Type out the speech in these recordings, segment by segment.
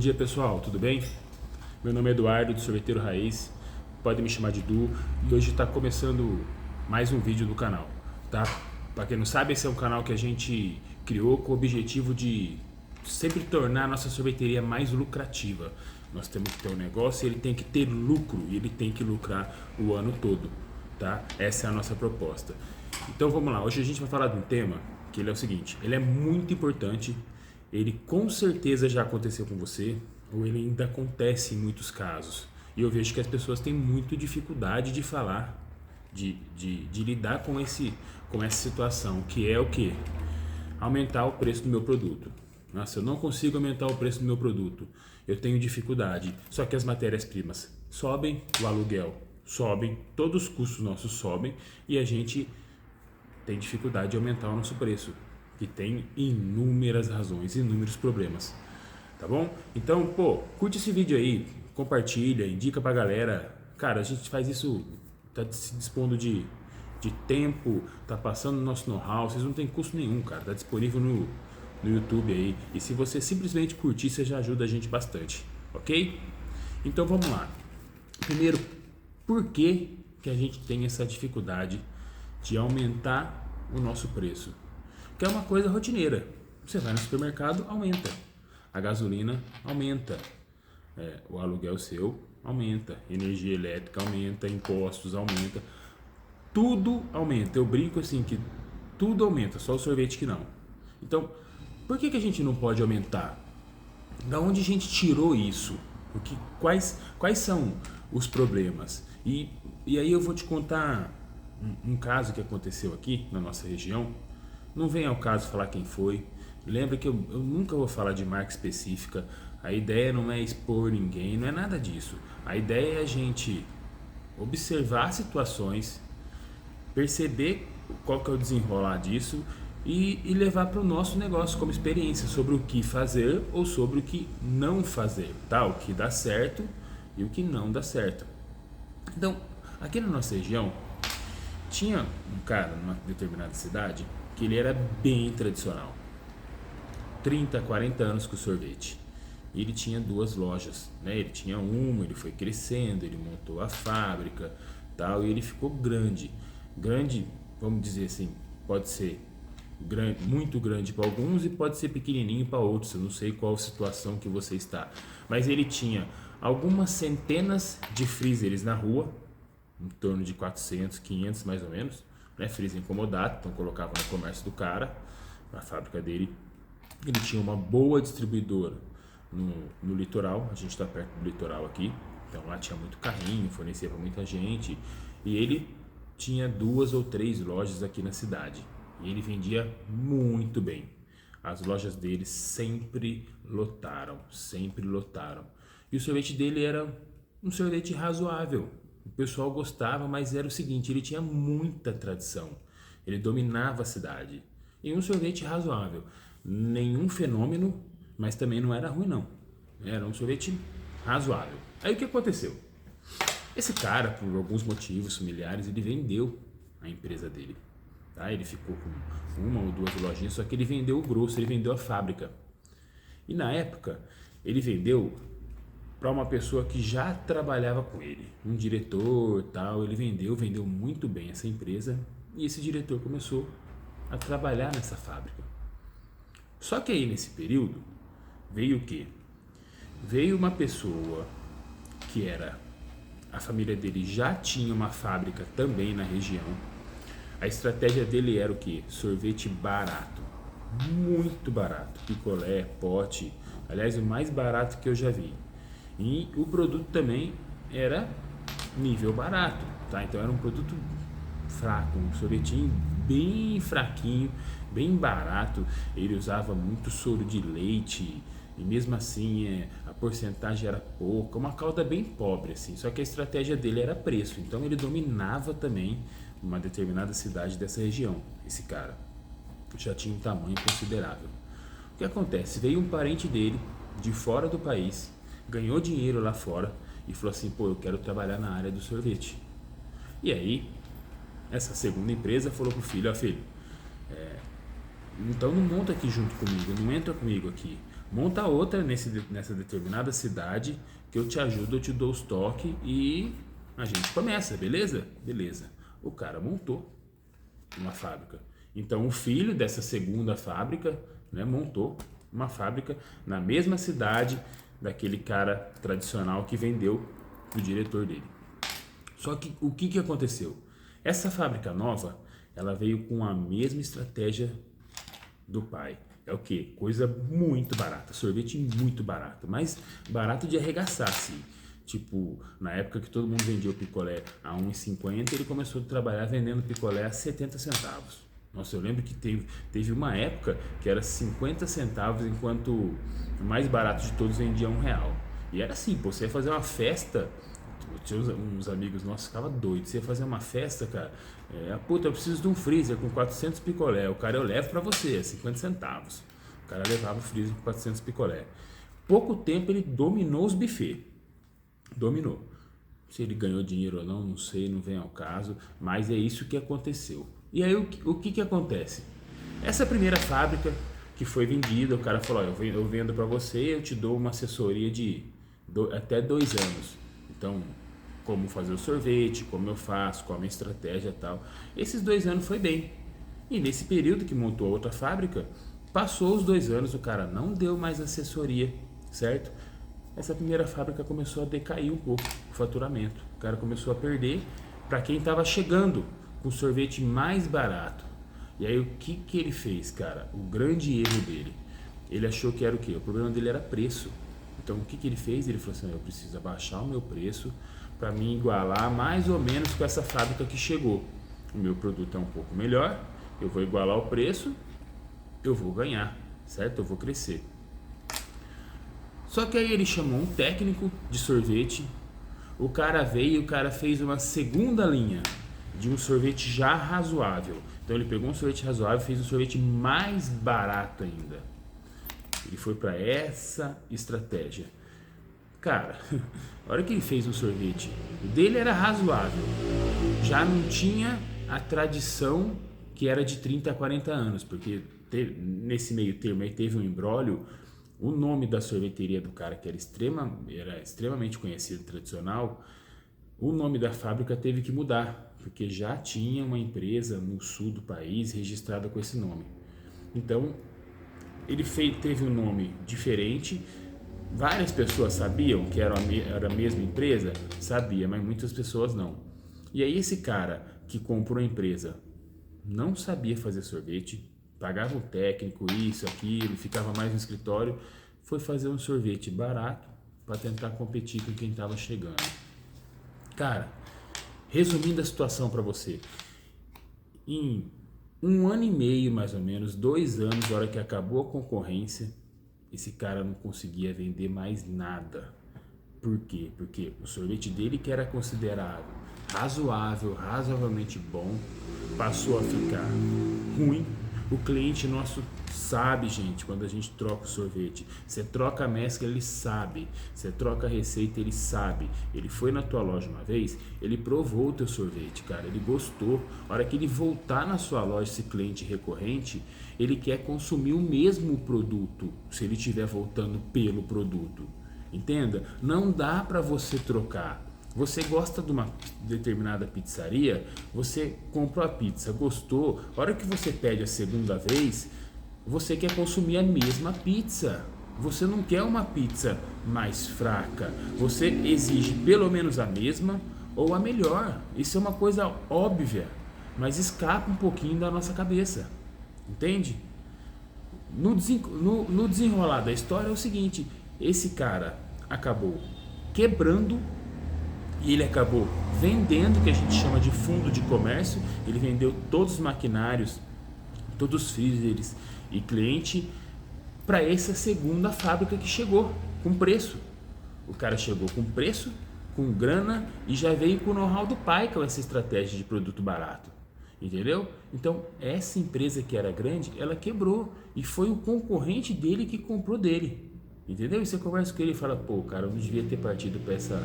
dia pessoal, tudo bem? Meu nome é Eduardo, do Sorveteiro Raiz, pode me chamar de Du, e hoje está começando mais um vídeo do canal, tá? Para quem não sabe, esse é um canal que a gente criou com o objetivo de sempre tornar a nossa sorveteria mais lucrativa. Nós temos que ter um negócio e ele tem que ter lucro, e ele tem que lucrar o ano todo, tá? Essa é a nossa proposta. Então vamos lá, hoje a gente vai falar de um tema que ele é o seguinte, ele é muito importante, ele com certeza já aconteceu com você, ou ele ainda acontece em muitos casos. E eu vejo que as pessoas têm muita dificuldade de falar, de lidar com essa situação, que é o que? Aumentar o preço do meu produto. Nossa, eu não consigo aumentar o preço do meu produto, eu tenho dificuldade. Só que as matérias-primas sobem, o aluguel sobem, todos os custos nossos sobem e a gente tem dificuldade de aumentar o nosso preço, que tem inúmeras razões, inúmeros problemas, tá bom? Então, curte esse vídeo aí, compartilha, indica pra galera. Cara, a gente faz isso, tá se dispondo de tempo, tá passando o nosso know-how, vocês não tem custo nenhum, cara, tá disponível no YouTube aí, e se você simplesmente curtir, você já ajuda a gente bastante, ok? Então vamos lá. Primeiro, por que a gente tem essa dificuldade de aumentar o nosso preço? Que é uma coisa rotineira. Você vai no supermercado, aumenta. A gasolina aumenta. O aluguel seu aumenta. Energia elétrica aumenta. Impostos aumenta. Tudo aumenta. Eu brinco assim que tudo aumenta, só o sorvete que não. Então, por que a gente não pode aumentar? Da onde a gente tirou isso? Quais são os problemas? E aí eu vou te contar um caso que aconteceu aqui na nossa região. Não vem ao caso falar quem foi. Lembra que eu nunca vou falar de marca específica. A ideia não é expor ninguém, não é nada disso. A ideia é a gente observar situações, perceber qual que é o desenrolar disso e levar para o nosso negócio como experiência sobre o que fazer ou sobre o que não fazer, tá? O que dá certo e o que não dá certo. Então, aqui na nossa região, tinha um cara numa determinada cidade que ele era bem tradicional, 30, 40 anos com sorvete. Ele tinha duas lojas, né? Ele tinha uma, ele foi crescendo, ele montou a fábrica, tal, e ele ficou grande, vamos dizer assim, pode ser grande, muito grande para alguns e pode ser pequenininho para outros. Eu não sei qual situação que você está, mas ele tinha algumas centenas de freezers na rua, em torno de 400, 500 mais ou menos, né? Freezer incomodado, então colocava no comércio do cara, na fábrica dele. Ele tinha uma boa distribuidora no litoral, a gente está perto do litoral aqui, então lá tinha muito carrinho, fornecia para muita gente, e ele tinha 2 ou 3 lojas aqui na cidade, e ele vendia muito bem. As lojas dele sempre lotaram, e o sorvete dele era um sorvete razoável. O pessoal gostava, mas era o seguinte, ele tinha muita tradição, ele dominava a cidade, e um sorvete razoável, nenhum fenômeno, mas também não era ruim não, era um sorvete razoável. Aí o que aconteceu? Esse cara, por alguns motivos familiares, ele vendeu a empresa dele, tá? Ele ficou com 1 ou 2 lojinhas, só que ele vendeu o grosso, ele vendeu a fábrica, e na época ele vendeu para uma pessoa que já trabalhava com ele, um diretor, tal. Ele vendeu muito bem essa empresa, e esse diretor começou a trabalhar nessa fábrica. Só que aí nesse período veio o quê? Veio uma pessoa que a família dele já tinha uma fábrica também na região. A estratégia dele era o quê? Sorvete barato, muito barato, picolé, pote, aliás o mais barato que eu já vi. E o produto também era nível barato, tá? Então era um produto fraco, um sorvetinho bem fraquinho, bem barato. Ele usava muito soro de leite e mesmo assim a porcentagem era pouca, uma calda bem pobre assim. Só que a estratégia dele era preço, então ele dominava também uma determinada cidade dessa região. Esse cara já tinha um tamanho considerável. O que acontece? Veio um parente dele de fora do país, ganhou dinheiro lá fora e falou assim, eu quero trabalhar na área do sorvete. E aí essa segunda empresa falou pro filho, filho, então não monta aqui junto comigo, não entra comigo aqui, monta outra nessa determinada cidade que eu te ajudo, eu te dou os toques e a gente começa, beleza? Beleza. O cara montou uma fábrica. Então o filho dessa segunda fábrica, né, montou uma fábrica na mesma cidade daquele cara tradicional que vendeu pro diretor dele. Só que o que aconteceu? Essa fábrica nova, ela veio com a mesma estratégia do pai. É o que? Coisa muito barata, sorvete muito barato, mas barato de arregaçar, assim. Tipo, na época que todo mundo vendia o picolé a 1,50, ele começou a trabalhar vendendo picolé a 70 centavos. Nossa, eu lembro que teve uma época que era 50 centavos, enquanto o mais barato de todos vendia R$ 1. E era assim, pô, você ia fazer uma festa, tinha uns amigos nossos que ficavam doidos, você ia fazer uma festa, cara, puta, eu preciso de um freezer com 400 picolé, o cara, eu levo pra você, 50 centavos. O cara levava o freezer com 400 picolé. Pouco tempo ele dominou os buffets. Dominou. Se ele ganhou dinheiro ou não, não sei, não vem ao caso, mas é isso que aconteceu. E aí o que acontece? Essa primeira fábrica que foi vendida, o cara falou, ó, eu vendo para você, eu te dou uma assessoria de até 2 anos. Então, como fazer o sorvete, como eu faço, qual a minha estratégia e tal. Esses 2 anos foi bem. E nesse período que montou a outra fábrica, passou os 2 anos, o cara não deu mais assessoria, certo? Essa primeira fábrica começou a decair um pouco o faturamento. O cara começou a perder para quem estava chegando com sorvete mais barato. E aí o que ele fez, cara? O grande erro dele. Ele achou que era o quê? O problema dele era preço. Então o que ele fez? Ele falou assim, eu preciso abaixar o meu preço para me igualar mais ou menos com essa fábrica que chegou. O meu produto é um pouco melhor, eu vou igualar o preço, eu vou ganhar, certo? Eu vou crescer. Só que aí ele chamou um técnico de sorvete, o cara veio e o cara fez uma segunda linha de um sorvete já razoável. Então ele pegou um sorvete razoável e fez um sorvete mais barato ainda. Ele foi para essa estratégia. Cara, a hora que ele fez um sorvete, o dele era razoável, já não tinha a tradição que era de 30 a 40 anos, porque nesse meio termo aí teve um imbróglio. O nome da sorveteria do cara, que era extremamente conhecido, tradicional, o nome da fábrica teve que mudar, porque já tinha uma empresa no sul do país registrada com esse nome. Então, ele teve um nome diferente. Várias pessoas sabiam que era a mesma empresa? Sabia, mas muitas pessoas não. E aí esse cara que comprou a empresa não sabia fazer sorvete, pagava um técnico, isso, aquilo, ficava mais no escritório, foi fazer um sorvete barato para tentar competir com quem estava chegando. Cara, resumindo a situação para você, em 1 ano e meio, mais ou menos, 2 anos, na hora que acabou a concorrência, esse cara não conseguia vender mais nada. Por quê? Porque o sorvete dele, que era considerado razoável, razoavelmente bom, passou a ficar ruim. O cliente nosso sabe, gente, quando a gente troca o sorvete. Você troca a mescla, ele sabe. Você troca a receita, ele sabe. Ele foi na tua loja uma vez, ele provou o teu sorvete, cara. Ele gostou. A hora que ele voltar na sua loja, esse cliente recorrente, ele quer consumir o mesmo produto, se ele estiver voltando pelo produto. Entenda? Não dá para você trocar. Você gosta de uma determinada pizzaria, você comprou a pizza, gostou, a hora que você pede a segunda vez, você quer consumir a mesma pizza. Você não quer uma pizza mais fraca, você exige pelo menos a mesma ou a melhor. Isso é uma coisa óbvia, mas escapa um pouquinho da nossa cabeça, entende? No desenrolar da história é o seguinte, esse cara acabou quebrando e ele acabou vendendo o que a gente chama de fundo de comércio. Ele vendeu todos os maquinários, todos os freezers e cliente para essa segunda fábrica que chegou com preço. O cara chegou com preço, com grana e já veio com o know-how do pai com essa estratégia de produto barato. Entendeu? Então, essa empresa que era grande, ela quebrou e foi o concorrente dele que comprou dele. Entendeu? E você conversa com ele e fala, pô, cara, eu não devia ter partido para essa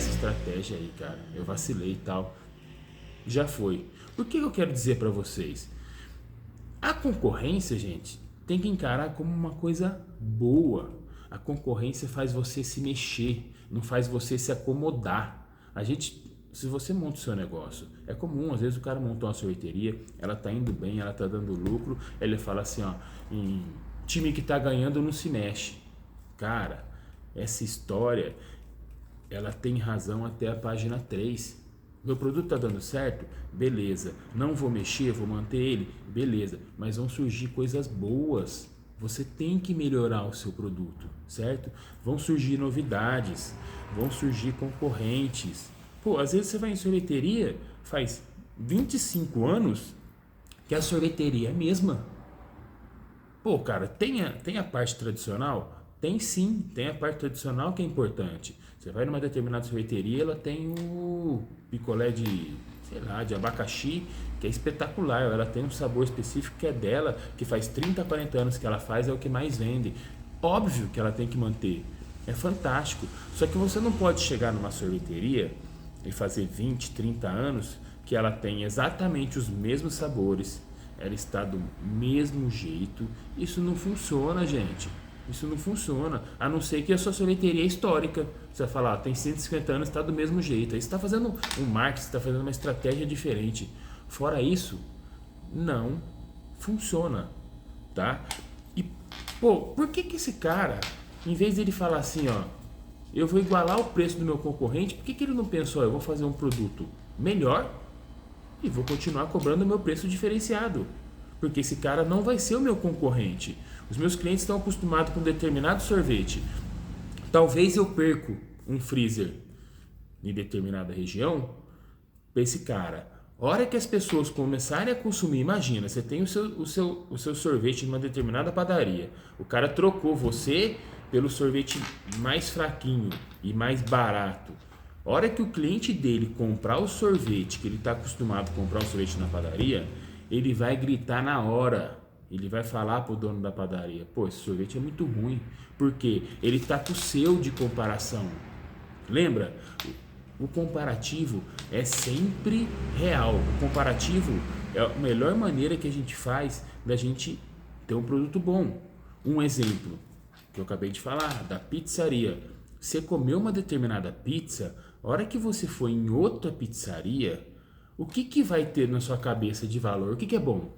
estratégia aí, cara. Eu vacilei e tal. Já foi. O que eu quero dizer para vocês? A concorrência, gente, tem que encarar como uma coisa boa. A concorrência faz você se mexer, não faz você se acomodar. Se você monta o seu negócio, é comum, às vezes o cara montou uma sorveteria, ela tá indo bem, ela tá dando lucro, ele fala assim, ó, em time que tá ganhando não se mexe. Cara, essa história, ela tem razão até a página 3. Meu produto tá dando certo? Beleza. Não vou mexer, vou manter ele? Beleza. Mas vão surgir coisas boas. Você tem que melhorar o seu produto, certo? Vão surgir novidades, vão surgir concorrentes. Pô, às vezes você vai em sorveteria, faz 25 anos que a sorveteria é a mesma. Pô, cara, tem a parte tradicional? Tem sim, tem a parte tradicional que é importante. Você vai numa determinada sorveteria, ela tem o picolé de, sei lá, de abacaxi, que é espetacular. Ela tem um sabor específico que é dela, que faz 30, 40 anos que ela faz, é o que mais vende. Óbvio que ela tem que manter. É fantástico. Só que você não pode chegar numa sorveteria e fazer 20, 30 anos que ela tem exatamente os mesmos sabores, ela está do mesmo jeito. Isso não funciona, gente. Isso não funciona, a não ser que a sua sorveteria é histórica. Você vai falar, tem 150 anos, está do mesmo jeito. Aí você está fazendo um marketing, você está fazendo uma estratégia diferente. Fora isso, não funciona, tá? E, pô, por que esse cara, em vez de ele falar assim, ó, eu vou igualar o preço do meu concorrente, por que ele não pensou, eu vou fazer um produto melhor e vou continuar cobrando o meu preço diferenciado? Porque esse cara não vai ser o meu concorrente. Os meus clientes estão acostumados com um determinado sorvete. Talvez eu perco um freezer em determinada região para esse cara. A hora que as pessoas começarem a consumir, imagina, você tem o seu sorvete em uma determinada padaria. O cara trocou você pelo sorvete mais fraquinho e mais barato. A hora que o cliente dele comprar o sorvete, que ele está acostumado a comprar um sorvete na padaria, ele vai gritar na hora. Ele vai falar pro dono da padaria, pô, esse sorvete é muito ruim, porque ele tá com o seu de comparação. Lembra? O comparativo é sempre real. O comparativo é a melhor maneira que a gente faz da gente ter um produto bom. Um exemplo que eu acabei de falar, da pizzaria. Você comeu uma determinada pizza, a hora que você for em outra pizzaria, o que vai ter na sua cabeça de valor? O que é bom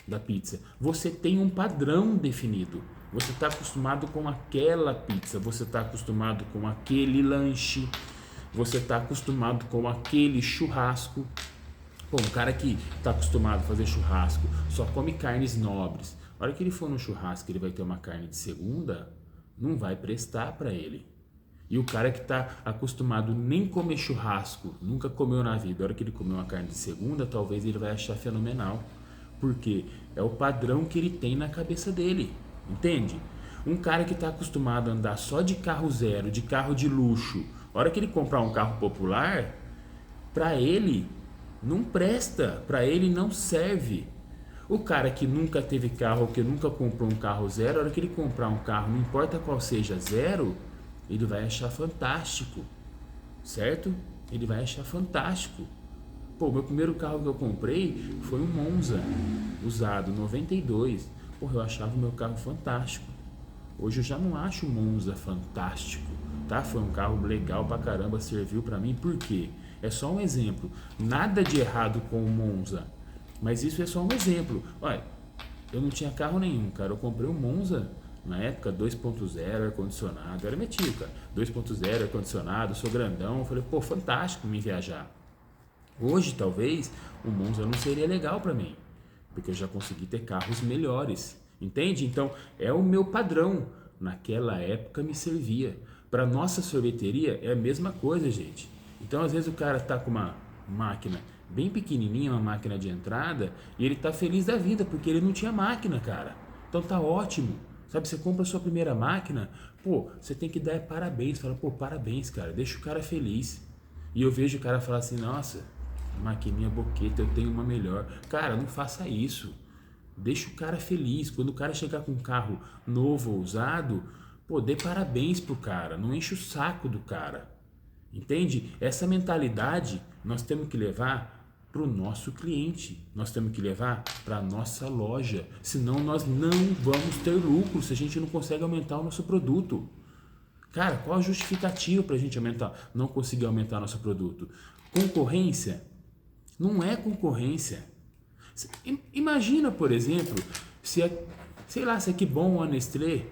da pizza? Você tem um padrão definido. Você está acostumado com aquela pizza, você está acostumado com aquele lanche, você está acostumado com aquele churrasco. Pô, um cara que está acostumado a fazer churrasco só come carnes nobres. A hora que ele for no churrasco, ele vai ter uma carne de segunda, não vai prestar para ele. E o cara que está acostumado nem comer churrasco, nunca comeu na vida, a hora que ele comer uma carne de segunda, talvez ele vai achar fenomenal. Porque é o padrão que ele tem na cabeça dele, entende? Um cara que está acostumado a andar só de carro zero, de carro de luxo, a hora que ele comprar um carro popular, para ele não presta, para ele não serve. O cara que nunca teve carro, que nunca comprou um carro zero, a hora que ele comprar um carro, não importa qual seja zero, ele vai achar fantástico, certo? Ele vai achar fantástico. Pô, meu primeiro carro que eu comprei foi um Monza, usado, 92. Porra, eu achava o meu carro fantástico. Hoje eu já não acho o Monza fantástico, tá? Foi um carro legal pra caramba, serviu pra mim, por quê? É só um exemplo. Nada de errado com o Monza, mas isso é só um exemplo. Olha, eu não tinha carro nenhum, cara. Eu comprei um Monza, na época, 2.0, ar-condicionado. Eu era metido, cara. 2.0, ar-condicionado, sou grandão. Eu falei, pô, fantástico me viajar. Hoje, talvez, o Monza não seria legal para mim, porque eu já consegui ter carros melhores, entende? Então, é o meu padrão. Naquela época me servia. Para nossa sorveteria é a mesma coisa, gente. Então, às vezes o cara tá com uma máquina bem pequenininha, uma máquina de entrada, e ele tá feliz da vida, porque ele não tinha máquina, cara. Então tá ótimo. Sabe, você compra a sua primeira máquina, pô, você tem que dar parabéns. Fala, pô, parabéns, cara, deixa o cara feliz. E eu vejo o cara falar assim, nossa, maquininha boqueta, eu tenho uma melhor. Cara, não faça isso. Deixa o cara feliz. Quando o cara chegar com um carro novo ou usado, pô, dê parabéns pro cara. Não enche o saco do cara. Entende? Essa mentalidade nós temos que levar para o nosso cliente. Nós temos que levar para a nossa loja. Senão nós não vamos ter lucro se a gente não consegue aumentar o nosso produto. Cara, qual a justificativa para a gente não conseguir aumentar nosso produto? Concorrência? Não é concorrência. Imagina, por exemplo, se a Kibon ou a Nestlé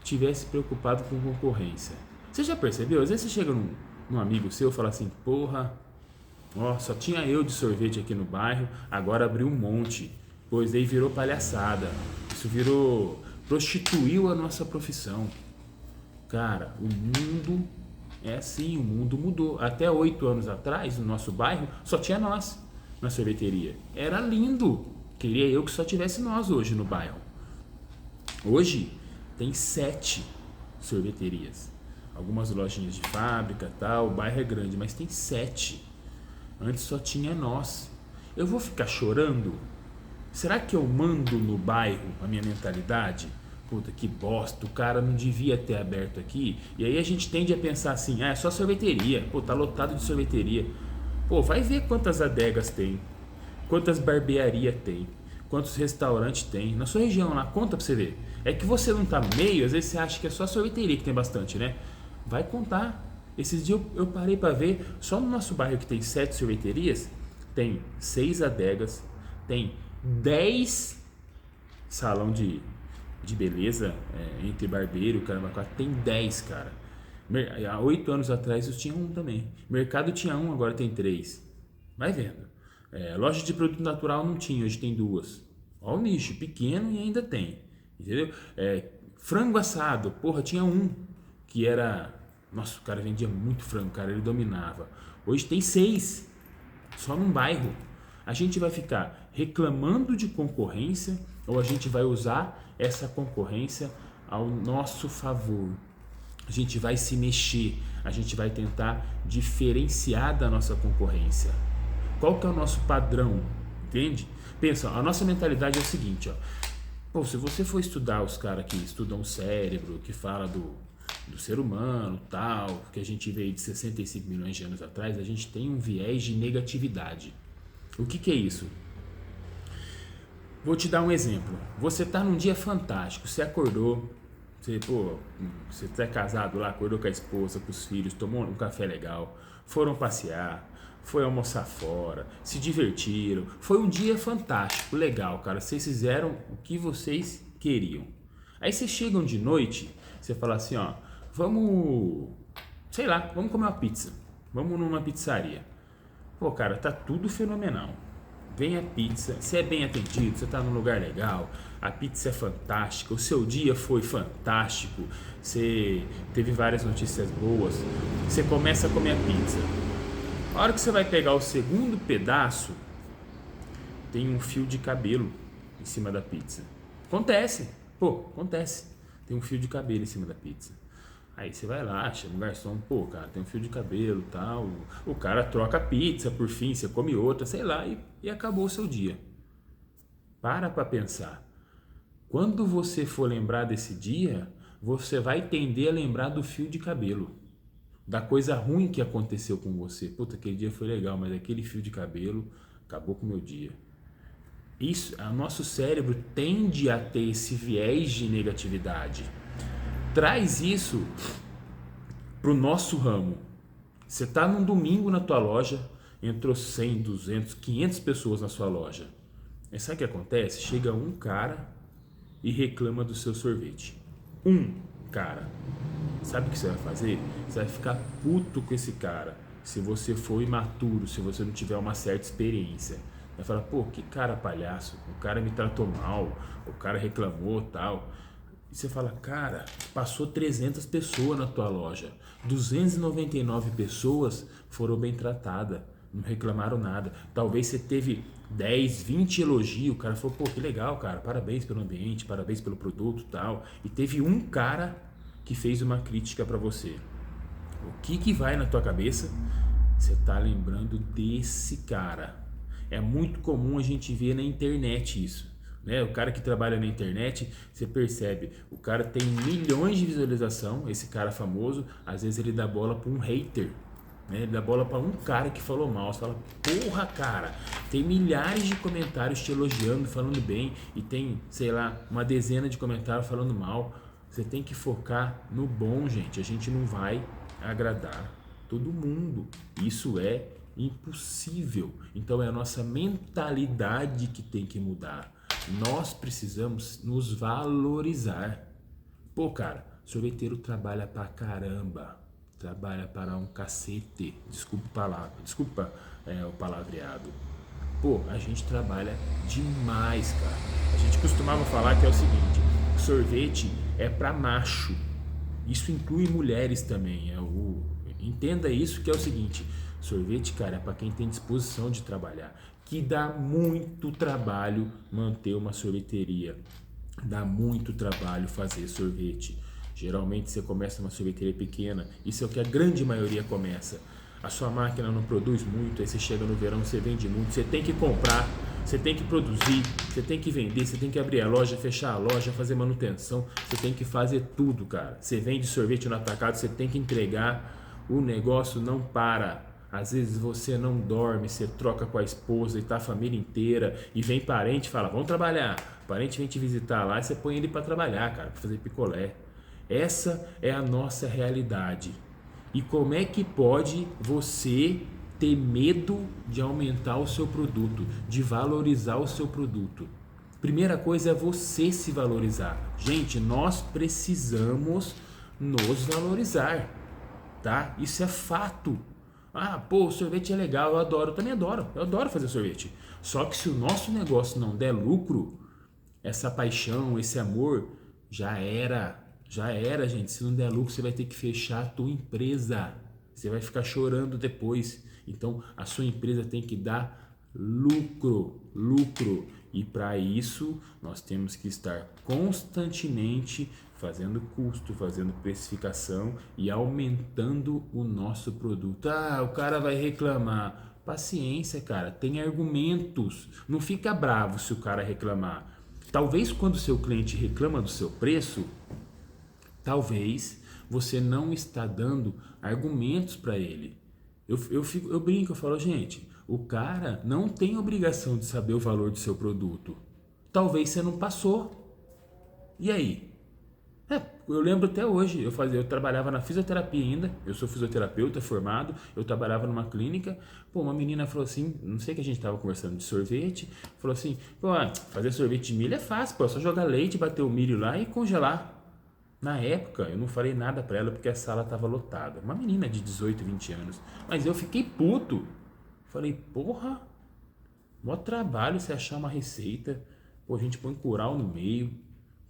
tivesse preocupado com concorrência. Você já percebeu? Às vezes você chega num amigo seu e fala assim, porra, ó, só tinha eu de sorvete aqui no bairro, agora abriu um monte. Pois aí virou palhaçada. Isso prostituiu a nossa profissão. Cara, o mundo é assim, o mundo mudou. Até 8 anos atrás, no nosso bairro, só tinha nós na sorveteria. Era lindo. Queria eu que só tivesse nós hoje no bairro. Hoje tem 7 sorveterias. Algumas lojinhas de fábrica, tal, o bairro é grande, mas tem 7. Antes só tinha nós. Eu vou ficar chorando? Será que eu mando no bairro a minha mentalidade? Puta, que bosta, o cara não devia ter aberto aqui. E aí a gente tende a pensar assim, é só sorveteria. Pô, tá lotado de sorveteria. Pô, vai ver quantas adegas tem, quantas barbearias tem, quantos restaurantes tem. Na sua região lá, conta pra você ver. É que você não tá no meio, às vezes você acha que é só sorveteria que tem bastante, né? Vai contar. Esses dias eu parei pra ver, só no nosso bairro que tem 7 sorveterias, tem 6 adegas, tem 10 salão de beleza, entre barbeiro, caramba, tem 10, cara. Há 8 anos atrás eu tinha um também. Mercado tinha um, agora tem 3. Vai vendo. Loja de produto natural não tinha, hoje tem 2. Olha o nicho, pequeno e ainda tem. Entendeu? Frango assado, porra, tinha um que era... Nossa, o cara vendia muito frango, cara, ele dominava. Hoje tem 6, só num bairro. A gente vai ficar reclamando de concorrência ou a gente vai usar essa concorrência ao nosso favor? A gente vai se mexer, a gente vai tentar diferenciar da nossa concorrência. Qual que é o nosso padrão? Entende? Pensa, a nossa mentalidade é o seguinte, ó. Pô, se você for estudar os caras que estudam o cérebro, que fala do ser humano, tal, que a gente veio de 65 milhões de anos atrás, a gente tem um viés de negatividade. O que é isso? Vou te dar um exemplo. Você tá num dia fantástico, você acordou, você tá casado lá, acordou com a esposa, com os filhos, tomou um café legal, foram passear, foi almoçar fora, se divertiram, foi um dia fantástico, legal, cara, vocês fizeram o que vocês queriam. Aí vocês chegam de noite, você fala assim, ó, vamos comer uma pizza, vamos numa pizzaria. Pô, cara, tá tudo fenomenal. Vem a pizza, você é bem atendido, você tá num lugar legal, a pizza é fantástica, o seu dia foi fantástico, você teve várias notícias boas, você começa a comer a pizza. A hora que você vai pegar o segundo pedaço, tem um fio de cabelo em cima da pizza. Acontece. Tem um fio de cabelo em cima da pizza. Aí você vai lá, chama o garçom, pô, cara, tem um fio de cabelo e tal. O cara troca a pizza, por fim, você come outra, sei lá, e acabou o seu dia. Para pensar. Quando você for lembrar desse dia, você vai tender a lembrar do fio de cabelo. Da coisa ruim que aconteceu com você. Puta, aquele dia foi legal, mas aquele fio de cabelo acabou com o meu dia. Isso, o nosso cérebro tende a ter esse viés de negatividade. Traz isso pro nosso ramo. Você tá num domingo na tua loja, entrou 100, 200, 500 pessoas na sua loja. E sabe o que acontece? Chega um cara e reclama do seu sorvete. Um cara. Sabe o que você vai fazer? Você vai ficar puto com esse cara. Se você for imaturo, se você não tiver uma certa experiência. Vai falar, pô, que cara palhaço. O cara me tratou mal, o cara reclamou, tal. E você fala, cara, passou 300 pessoas na tua loja, 299 pessoas foram bem tratadas, não reclamaram nada. Talvez você teve 10, 20 elogios, o cara falou, pô, que legal, cara, parabéns pelo ambiente, parabéns pelo produto, tal. E teve um cara que fez uma crítica para você. O que vai na tua cabeça? Você tá lembrando desse cara. É muito comum a gente ver na internet isso. Né? O cara que trabalha na internet, você percebe, o cara tem milhões de visualização, esse cara famoso, às vezes ele dá bola para um hater. né? Ele dá bola para um cara que falou mal. Você fala, porra, cara, tem milhares de comentários te elogiando, falando bem, e tem, sei lá, uma dezena de comentários falando mal. Você tem que focar no bom, gente. A gente não vai agradar todo mundo. Isso é impossível. Então é a nossa mentalidade que tem que mudar. Nós precisamos nos valorizar. Pô, cara, sorveteiro trabalha pra caramba. Trabalha para um cacete. Desculpa o palavreado. Pô, a gente trabalha demais, cara. A gente costumava falar que é o seguinte: sorvete é pra macho. Isso inclui mulheres também. Entenda isso, que é o seguinte: sorvete, cara, é para quem tem disposição de trabalhar. Que dá muito trabalho manter uma sorveteria. Dá muito trabalho fazer sorvete. Geralmente você começa uma sorveteria pequena. Isso é o que a grande maioria começa. A sua máquina não produz muito, aí você chega no verão, você vende muito, você tem que comprar, você tem que produzir, você tem que vender, você tem que abrir a loja, fechar a loja, fazer manutenção, você tem que fazer tudo, cara. Você vende sorvete no atacado, você tem que entregar, o negócio não para. Às vezes você não dorme, você troca com a esposa e tá a família inteira, e vem parente e fala, vamos trabalhar. O parente vem te visitar lá e você põe ele para trabalhar, cara, para fazer picolé. Essa é a nossa realidade. E como é que pode você ter medo de aumentar o seu produto, de valorizar o seu produto? Primeira coisa é você se valorizar. Gente, nós precisamos nos valorizar, tá? Isso é fato. Ah, pô, o sorvete é legal, eu adoro, eu adoro fazer sorvete. Só que se o nosso negócio não der lucro, essa paixão, esse amor, já era, gente. Se não der lucro, você vai ter que fechar a tua empresa. Você vai ficar chorando depois. Então, a sua empresa tem que dar lucro. E para isso, nós temos que estar constantemente fazendo custo, fazendo precificação e aumentando o nosso produto. Ah, o cara vai reclamar. Paciência, cara. Tem argumentos. Não fica bravo se o cara reclamar. Talvez quando o seu cliente reclama do seu preço, talvez você não está dando argumentos para ele. Eu brinco, eu falo, gente, o cara não tem obrigação de saber o valor do seu produto. Talvez você não passou. E aí? Eu lembro até hoje, eu trabalhava na fisioterapia ainda, eu sou fisioterapeuta formado, eu trabalhava numa clínica, pô, uma menina falou assim, não sei que a gente tava conversando de sorvete, falou assim, pô, fazer sorvete de milho é fácil, pô, é só jogar leite, bater o milho lá e congelar. Na época, eu não falei nada pra ela porque a sala tava lotada, uma menina de 18, 20 anos, mas eu fiquei puto, falei, porra, mó trabalho você achar uma receita, pô, a gente põe curau no meio,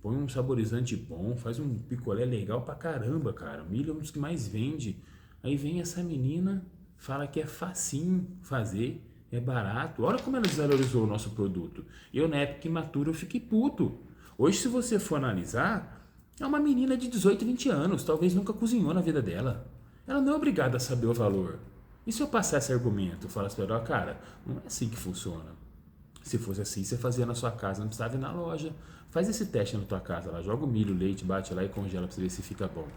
põe um saborizante bom, faz um picolé legal pra caramba, cara. Milho é um dos que mais vende. Aí vem essa menina, fala que é facinho fazer, é barato. Olha como ela desvalorizou o nosso produto. Eu, na época imatura, eu fiquei puto. Hoje, se você for analisar, é uma menina de 18, 20 anos, talvez nunca cozinhou na vida dela. Ela não é obrigada a saber o valor. E se eu passar esse argumento, eu falar assim, ó, cara, não é assim que funciona. Se fosse assim, você fazia na sua casa, não precisava ir na loja. Faz esse teste na tua casa lá, joga o milho, o leite, bate lá e congela pra você ver se fica bom.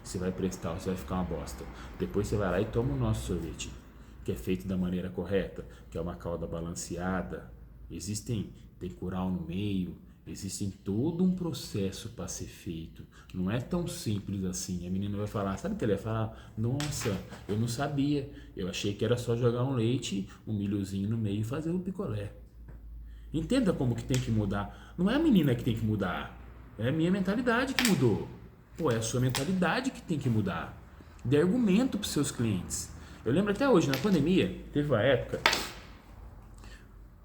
Se vai prestar ou se vai ficar uma bosta. Depois você vai lá e toma o nosso sorvete, que é feito da maneira correta, que é uma calda balanceada. Tem curau no meio, existe todo um processo para ser feito. Não é tão simples assim. A menina vai falar, sabe o que ela vai falar? Nossa, eu não sabia. Eu achei que era só jogar um leite, um milhozinho no meio e fazer um picolé. Entenda como que tem que mudar. Não é a menina que tem que mudar. É a minha mentalidade que mudou. Pô, é a sua mentalidade que tem que mudar. Dê argumento para os seus clientes. Eu lembro até hoje, na pandemia, teve uma época.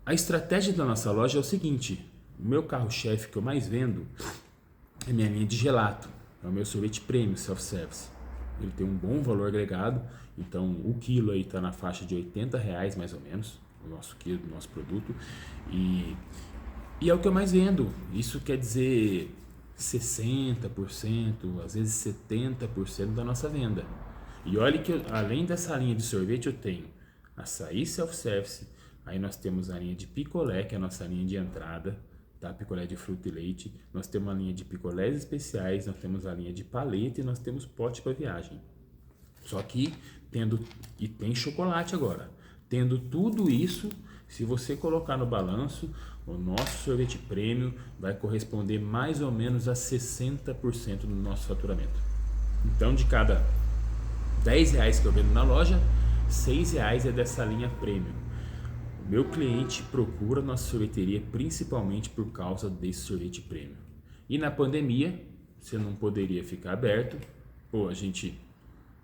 A estratégia da nossa loja é o seguinte. O meu carro-chefe que eu mais vendo é minha linha de gelato. É o meu sorvete premium self-service. Ele tem um bom valor agregado. Então, o quilo aí está na faixa de R$ 80 mais ou menos. O nosso quilo, do nosso produto. E é o que eu mais vendo. Isso quer dizer 60%, às vezes 70% da nossa venda. E olha que além dessa linha de sorvete eu tenho açaí self-service, aí nós temos a linha de picolé, que é a nossa linha de entrada, tá? Picolé de fruta e leite, nós temos a linha de picolés especiais, nós temos a linha de paleta e nós temos pote para viagem. Só que e tem chocolate agora. Tendo tudo isso, se você colocar no balanço, o nosso sorvete premium vai corresponder mais ou menos a 60% do nosso faturamento. Então, de cada R$10 que eu vendo na loja, R$6 é dessa linha premium. O meu cliente procura nossa sorveteria principalmente por causa desse sorvete premium. E na pandemia, você não poderia ficar aberto. Pô, a gente,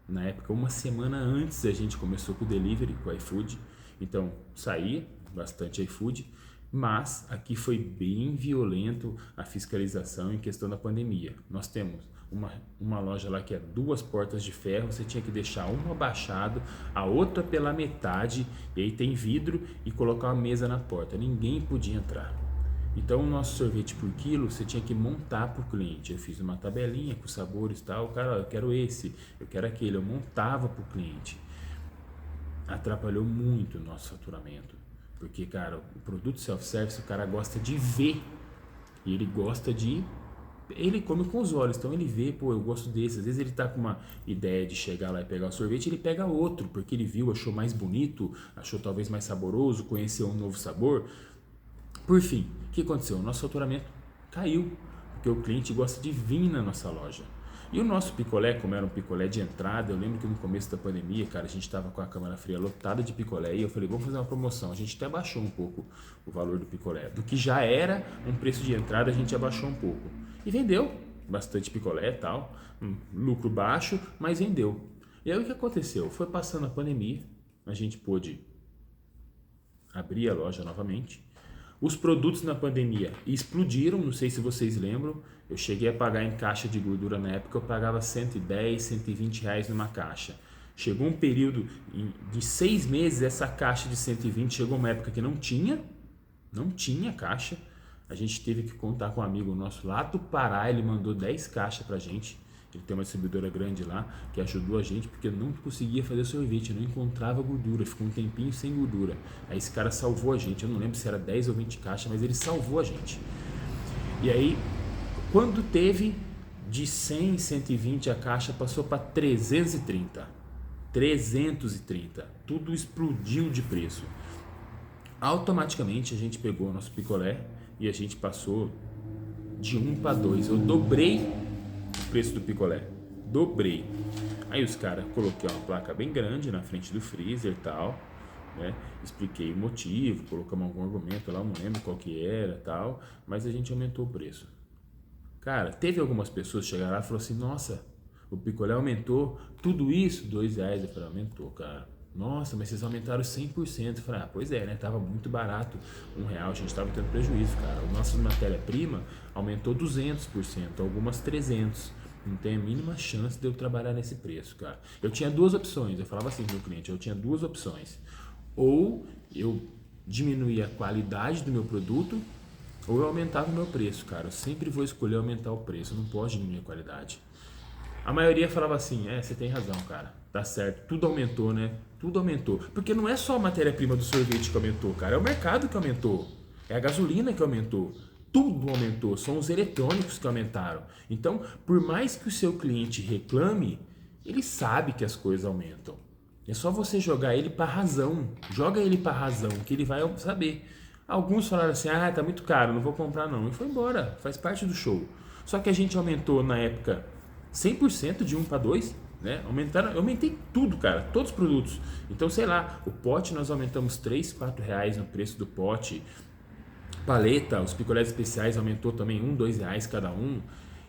na época, uma semana antes a gente começou com o delivery, com o iFood. Então, saía bastante iFood, mas aqui foi bem violento a fiscalização em questão da pandemia. Nós temos uma loja lá que é 2 portas de ferro, você tinha que deixar uma abaixado, a outra pela metade, e aí tem vidro e colocar uma mesa na porta. Ninguém podia entrar. Então o nosso sorvete por quilo você tinha que montar para o cliente. Eu fiz uma tabelinha com sabores e tal, cara, eu quero esse, eu quero aquele, eu montava para o cliente. Atrapalhou muito o nosso faturamento, porque, cara, o produto self-service o cara gosta de ver, e ele come com os olhos, então ele vê, pô, eu gosto desse. Às vezes ele tá com uma ideia de chegar lá e pegar o sorvete, ele pega outro, porque ele viu, achou mais bonito, achou talvez mais saboroso, conheceu um novo sabor. Por fim, o que aconteceu? O nosso faturamento caiu, porque o cliente gosta de vir na nossa loja. E o nosso picolé, como era um picolé de entrada, eu lembro que no começo da pandemia, cara, a gente estava com a câmara fria lotada de picolé e eu falei, vamos fazer uma promoção. A gente até abaixou um pouco o valor do picolé. Do que já era um preço de entrada, a gente abaixou um pouco. E vendeu bastante picolé e tal, lucro baixo, mas vendeu. E aí o que aconteceu? Foi passando a pandemia, a gente pôde abrir a loja novamente. Os produtos na pandemia explodiram, não sei se vocês lembram, eu cheguei a pagar em caixa de gordura na época, eu pagava R$110, R$120 numa caixa. Chegou um período de 6 meses, essa caixa de 120 chegou uma época que não tinha caixa. A gente teve que contar com um amigo nosso lá do Pará, ele mandou 10 caixas pra gente. Ele tem uma distribuidora grande lá que ajudou a gente porque não conseguia fazer sorvete, não encontrava gordura, ficou um tempinho sem gordura. Aí esse cara salvou a gente, eu não lembro se era 10 ou 20 caixas, mas ele salvou a gente. E aí, quando teve de 100, 120 a caixa, passou para 330. 330. Tudo explodiu de preço. Automaticamente a gente pegou o nosso picolé e a gente passou de 1 para 2. Eu dobrei o preço do picolé. Dobrei. Aí os caras, coloquei uma placa bem grande na frente do freezer e tal, né? Expliquei o motivo, colocamos algum argumento lá, não lembro qual que era e tal, mas a gente aumentou o preço. Cara, teve algumas pessoas que chegaram lá e falaram assim, nossa, o picolé aumentou tudo isso, R$2. Eu falei, aumentou, cara. Nossa, mas vocês aumentaram 100%. Eu falei, pois é, né? Tava muito barato, R$1, a gente tava tendo prejuízo, cara. O nosso matéria-prima aumentou 200%, algumas 300%. Não tem a mínima chance de eu trabalhar nesse preço, cara. Eu tinha 2 opções, eu falava assim pro meu cliente, eu tinha 2 opções. Ou eu diminuía a qualidade do meu produto, ou eu aumentava o meu preço, cara. Eu sempre vou escolher aumentar o preço, eu não posso diminuir a qualidade. A maioria falava assim, você tem razão, cara, tá certo, tudo aumentou, né? Tudo aumentou. Porque não é só a matéria-prima do sorvete que aumentou, cara, é o mercado que aumentou, é a gasolina que aumentou, tudo aumentou, são os eletrônicos que aumentaram. Então, por mais que o seu cliente reclame, ele sabe que as coisas aumentam. É só você jogar ele para razão, joga ele para razão, que ele vai saber. Alguns falaram assim, tá muito caro, não vou comprar não, e foi embora, faz parte do show. Só que a gente aumentou na época 100% de 1 para 2, né? Eu aumentei tudo, cara, todos os produtos. Então, sei lá, o pote nós aumentamos R$3, R$4 no preço do pote. Paleta, os picolés especiais aumentou também R$1, R$2 cada um.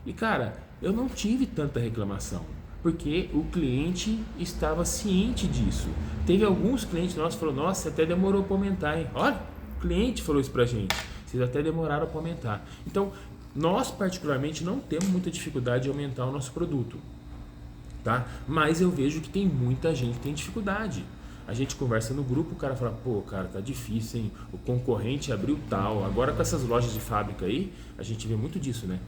E, cara, eu não tive tanta reclamação, porque o cliente estava ciente disso. Teve alguns clientes nossos que falaram, nossa, até demorou para aumentar, hein? Olha, o cliente falou isso pra gente, vocês até demoraram para aumentar. Então, nós particularmente não temos muita dificuldade de aumentar o nosso produto, tá? Mas eu vejo que tem muita gente que tem dificuldade. A gente conversa no grupo, o cara fala, pô, cara, tá difícil, hein? O concorrente abriu tal. Agora com essas lojas de fábrica aí, a gente vê muito disso, né?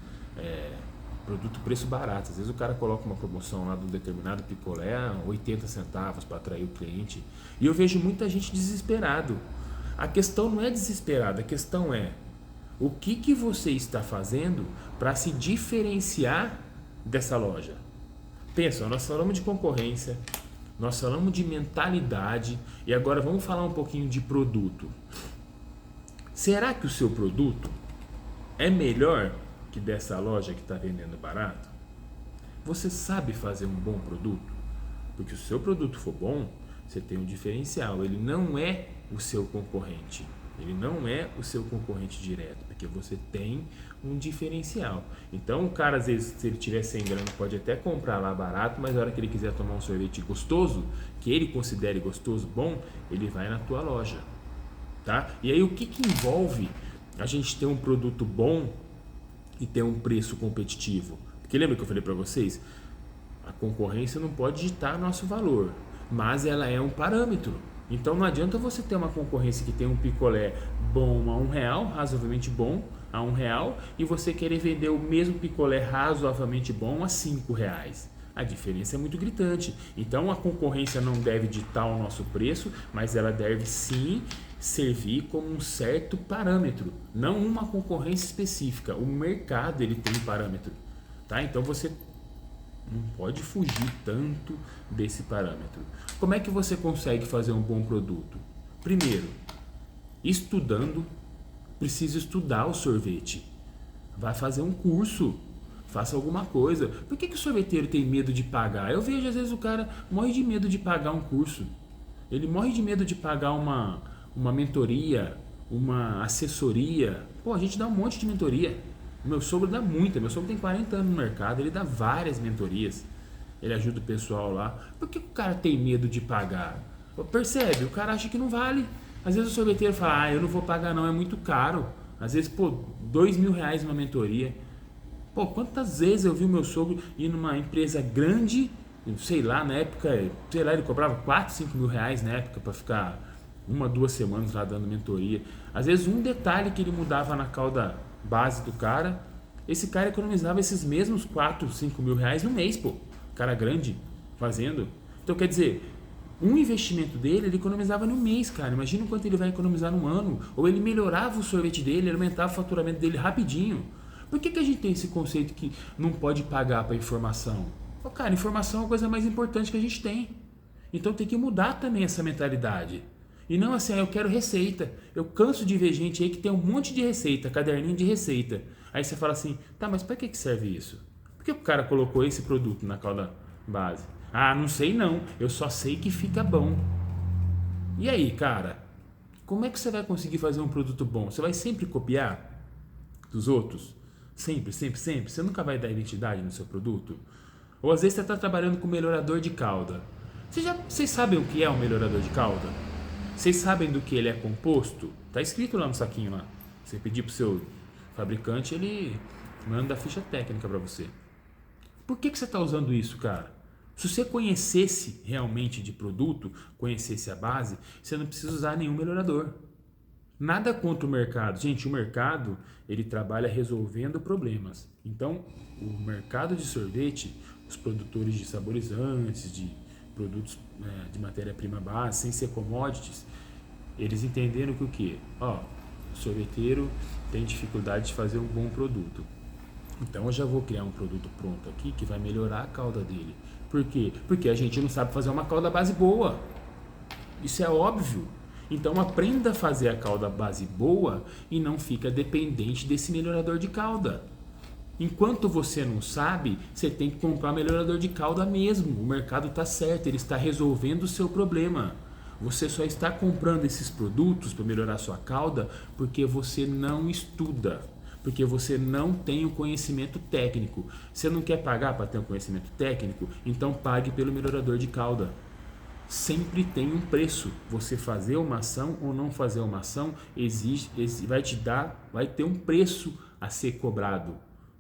Produto preço barato. Às vezes o cara coloca uma promoção lá de um determinado picolé a 80 centavos para atrair o cliente. E eu vejo muita gente desesperado. A questão não é desesperada, a questão é o que você está fazendo para se diferenciar dessa loja. Pensa, nós falamos de concorrência, nós falamos de mentalidade e agora vamos falar um pouquinho de produto. Será que o seu produto é melhor que dessa loja que está vendendo barato? Você sabe fazer um bom produto? Porque se o seu produto for bom, você tem um diferencial. Ele não é o seu concorrente. Ele não é o seu concorrente direto, porque você tem um diferencial. Então o cara, às vezes, se ele tiver 100 gramas, pode até comprar lá barato, mas na hora que ele quiser tomar um sorvete gostoso, que ele considere gostoso, bom, ele vai na tua loja. Tá? E aí o que envolve a gente ter um produto bom e ter um preço competitivo? Porque lembra que eu falei para vocês? A concorrência não pode ditar nosso valor, mas ela é um parâmetro. Então não adianta você ter uma concorrência que tem um picolé bom a R$1, razoavelmente bom a R$1, e você querer vender o mesmo picolé razoavelmente bom a R$5. A diferença é muito gritante. Então a concorrência não deve ditar o nosso preço, mas ela deve sim servir como um certo parâmetro, não uma concorrência específica. O mercado ele tem um parâmetro, tá? Então você não pode fugir tanto desse parâmetro. Como é que você consegue fazer um bom produto? Primeiro, estudando. Precisa estudar o sorvete. Vai fazer um curso. Faça alguma coisa. Por que o sorveteiro tem medo de pagar? Eu vejo às vezes o cara morre de medo de pagar um curso. Ele morre de medo de pagar uma mentoria, uma assessoria. Pô, a gente dá um monte de mentoria. Meu sogro dá muita. Meu sogro tem 40 anos no mercado. Ele dá várias mentorias. Ele ajuda o pessoal lá. Por que o cara tem medo de pagar? Percebe? O cara acha que não vale. Às vezes o sorveteiro fala, eu não vou pagar não, é muito caro. Às vezes, pô, R$2.000 uma mentoria. Pô, quantas vezes eu vi o meu sogro ir numa empresa grande, sei lá, na época, ele cobrava 4, 5 mil reais na época para ficar 1, 2 semanas lá dando mentoria. Às vezes um detalhe que ele mudava na cauda base do cara, esse cara economizava esses mesmos 4, 5 mil reais no mês, pô. Cara grande, fazendo. Então quer dizer, um investimento dele, ele economizava no mês, cara. Imagina o quanto ele vai economizar no ano. Ou ele melhorava o sorvete dele, ele aumentava o faturamento dele rapidinho. Por que a gente tem esse conceito que não pode pagar para informação? Pô, cara, informação é a coisa mais importante que a gente tem. Então tem que mudar também essa mentalidade. E não assim, eu quero receita. Eu canso de ver gente aí que tem um monte de receita, caderninho de receita. Aí você fala assim, tá, mas para que serve isso? Por que o cara colocou esse produto na cauda base? Ah, não sei não, eu só sei que fica bom. E aí, cara? Como é que você vai conseguir fazer um produto bom? Você vai sempre copiar dos outros? Sempre, sempre, sempre? Você nunca vai dar identidade no seu produto? Ou às vezes você está trabalhando com melhorador de calda. Vocês sabem o que é um melhorador de calda? Vocês sabem do que ele é composto? Tá escrito lá no saquinho lá. Você pedir pro seu fabricante, ele manda a ficha técnica para você. Por que você está usando isso, cara? Se você conhecesse realmente de produto, conhecesse a base, você não precisa usar nenhum melhorador. Nada contra o mercado. Gente, o mercado, ele trabalha resolvendo problemas. Então, o mercado de sorvete, os produtores de saborizantes, de produtos de matéria-prima base, sem ser commodities, eles entenderam que o quê? O sorveteiro tem dificuldade de fazer um bom produto. Então eu já vou criar um produto pronto aqui que vai melhorar a calda dele. Por quê? Porque a gente não sabe fazer uma calda base boa. Isso é óbvio. Então aprenda a fazer a calda base boa e não fica dependente desse melhorador de calda. Enquanto você não sabe, você tem que comprar melhorador de calda mesmo. O mercado está certo, ele está resolvendo o seu problema. Você só está comprando esses produtos para melhorar a sua calda porque você não estuda. Porque você não tem o conhecimento técnico. Você não quer pagar para ter um conhecimento técnico? Então pague pelo melhorador de calda. Sempre tem um preço. Você fazer uma ação ou não fazer uma ação vai ter um preço a ser cobrado,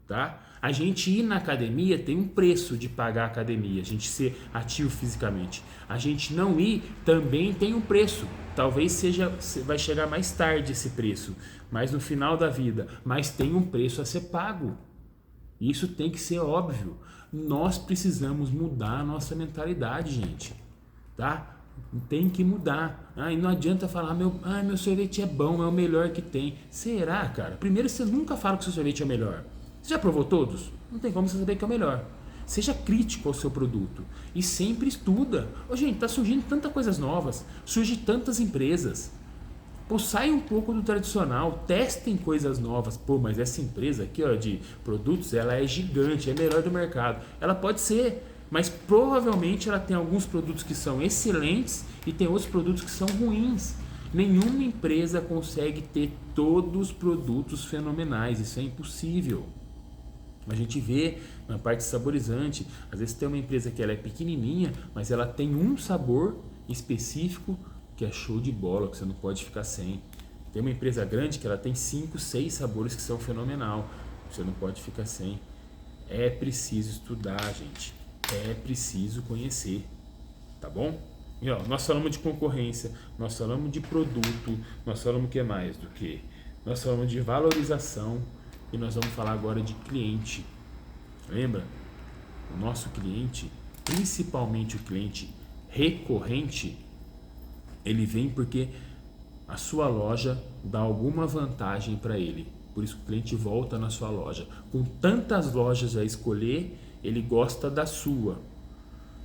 tá? A gente ir na academia tem um preço de pagar a academia, a gente ser ativo fisicamente. A gente não ir também tem um preço. Talvez vai chegar mais tarde esse preço, mas no final da vida, mas tem um preço a ser pago. Isso tem que ser óbvio. Nós precisamos mudar a nossa mentalidade, gente, tá? Tem que mudar. E não adianta falar, meu sorvete é bom, é o melhor que tem. Será, cara? Primeiro, você nunca fala que o seu sorvete é o melhor. Você já provou todos? Não tem como você saber que é o melhor. Seja crítico ao seu produto e sempre estuda. Ô, gente, tá surgindo tantas coisas novas, surgem tantas empresas. Pô, sai um pouco do tradicional, testem coisas novas. Pô, mas essa empresa aqui, ó, de produtos, ela é gigante, é a melhor do mercado. Ela pode ser, mas provavelmente ela tem alguns produtos que são excelentes e tem outros produtos que são ruins. Nenhuma empresa consegue ter todos os produtos fenomenais, isso é impossível. A gente vê na parte saborizante, às vezes tem uma empresa que ela é pequenininha, mas ela tem um sabor específico que é show de bola, que você não pode ficar sem. Tem uma empresa grande que ela tem 5, 6 sabores que são fenomenal, você não pode ficar sem. É preciso estudar, gente. É preciso conhecer, tá bom? E, ó, nós falamos de concorrência, nós falamos de produto, nós falamos o que mais do que? Nós falamos de valorização e nós vamos falar agora de cliente. Lembra? O nosso cliente, principalmente o cliente recorrente, ele vem porque a sua loja dá alguma vantagem para ele. Por isso que o cliente volta na sua loja. Com tantas lojas a escolher, ele gosta da sua.